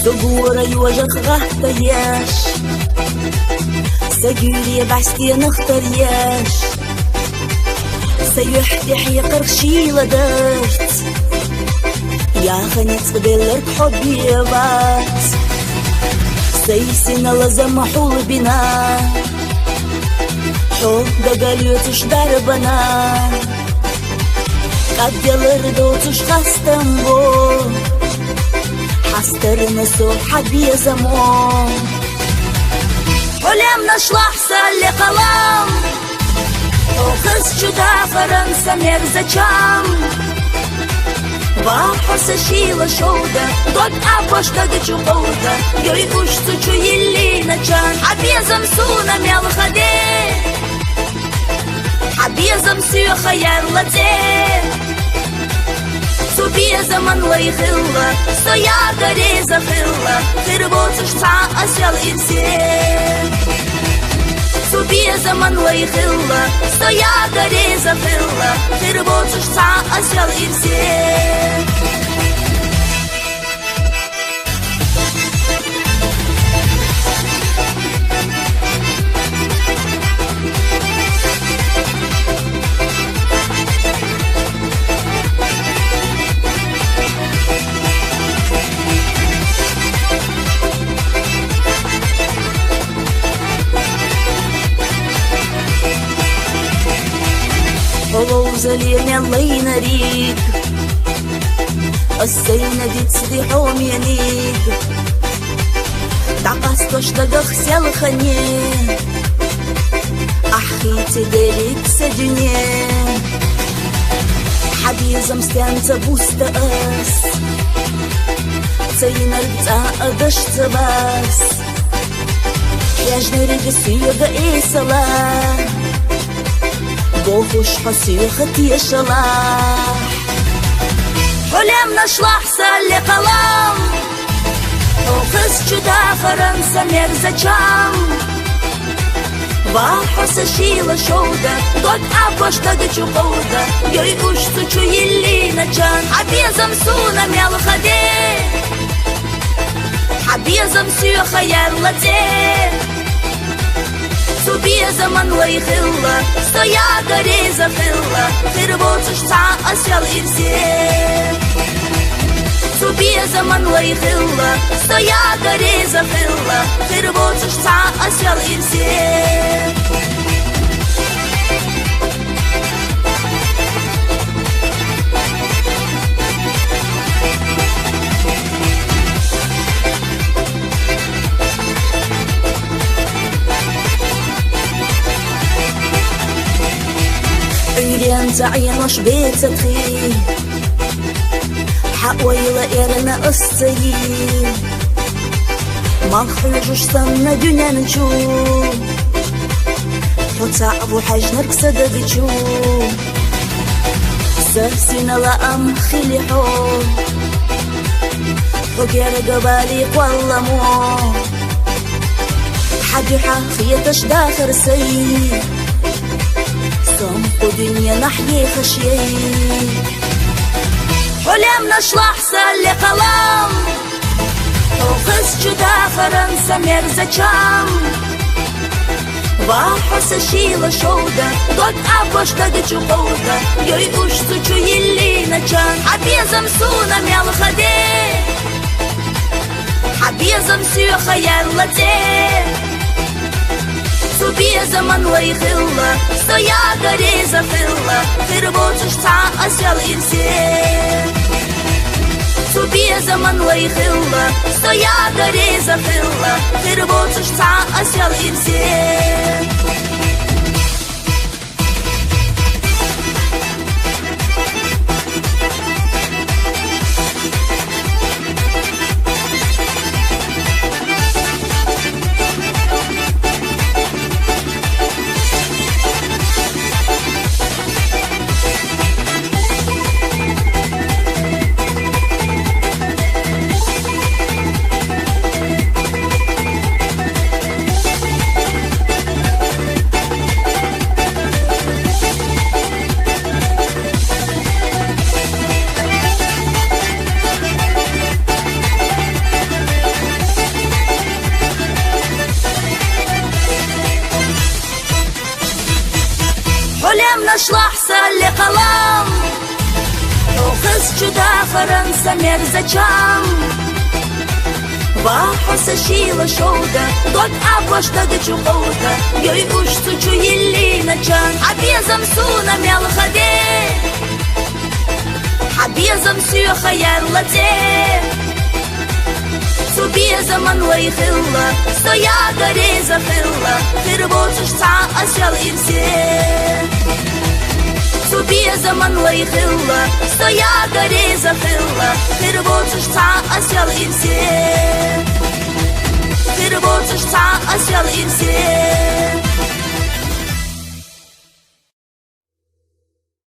Согура южах гахтаеш, Сагюрия бастиянахтареш, Саюхтих يقرشيلا درت يا خنيت بدلر بحبيبات سيسنا لازم حول بنا حب دقاليوتش دربنا قدلر دوتش خستنبو حسترنا سو حبي زمان حلم نشلح سالي قلم Kız чуда Франца мерзачам Вахоса шила шоуда Дот апошта гачу хоуда Йой ушцу чуили начан Абезам суна мялхаде Абезам сюха ярладе Субезам анлай хилла Стоя гареза хилла Хирбоцуш ца асял ирсе Субеза манла и хилла, стоя гореза хилла, ты работаешь ца асял и все. Полоузалия лейна рик Ассейна дицди хомьяник Тaqasto штагах сялхане Ахите делик садюне Хабизам стянца буста ас Цейнарца адашца вас Яжнерigi suyuga esala Бохуш حسيخت يشلا حلم نشلح سالي قلم وقس جدا فرنسا مرزجام Вахоса шила шоуда Дот апошта гачу хоуда Йой ушцу чуили начан Абезам суна мялхаде Абезам сюха ярладе Субеза манла и хилла, стоя гореза хилла, ты работаешь ца асял ирсе. Субеза манла и хилла, стоя гореза хилла, ты работаешь ца асял ирсе. زعينش بيتتخي حقويلا إرنا أستي ما نخرجوش سنة دنيا نجو وتعبو حجنك سددجو سرسينا لأم خليحو وكير قبالي والله مو حدي حاخيتش داخر سي صمت دنيا نحيي خشيي حلم نشلح سالي قلم وقس جدا فرنسا مرزجام Вахоса шила шоуда Дот апошта гачу хоуда Йой ушцу чуили начан Абезам суна мялхаде Абезам сюха ярладе Субеза манла и хилла Стоя гореза хилла Ты работаешь ца асял ирсе Субеза манла и хилла Стоя гореза хилла Ты работаешь ца асял ирсе taşlahsa lekalam. O kız juda Fransa merzacam. Вахоса шила шоуда, дот абоштады чухоуда, ёй уж сучу елли начан, а безом суна мялхаде, а безом сюха ярладе. Су безом анлай хилла, стоя гореза хилла, хирбоцуш ца асял имсе. Су безом анлай хилла, стоя гореза хилла, хирбоцуш ца асял имсе. Ты работаешь, асял имсе.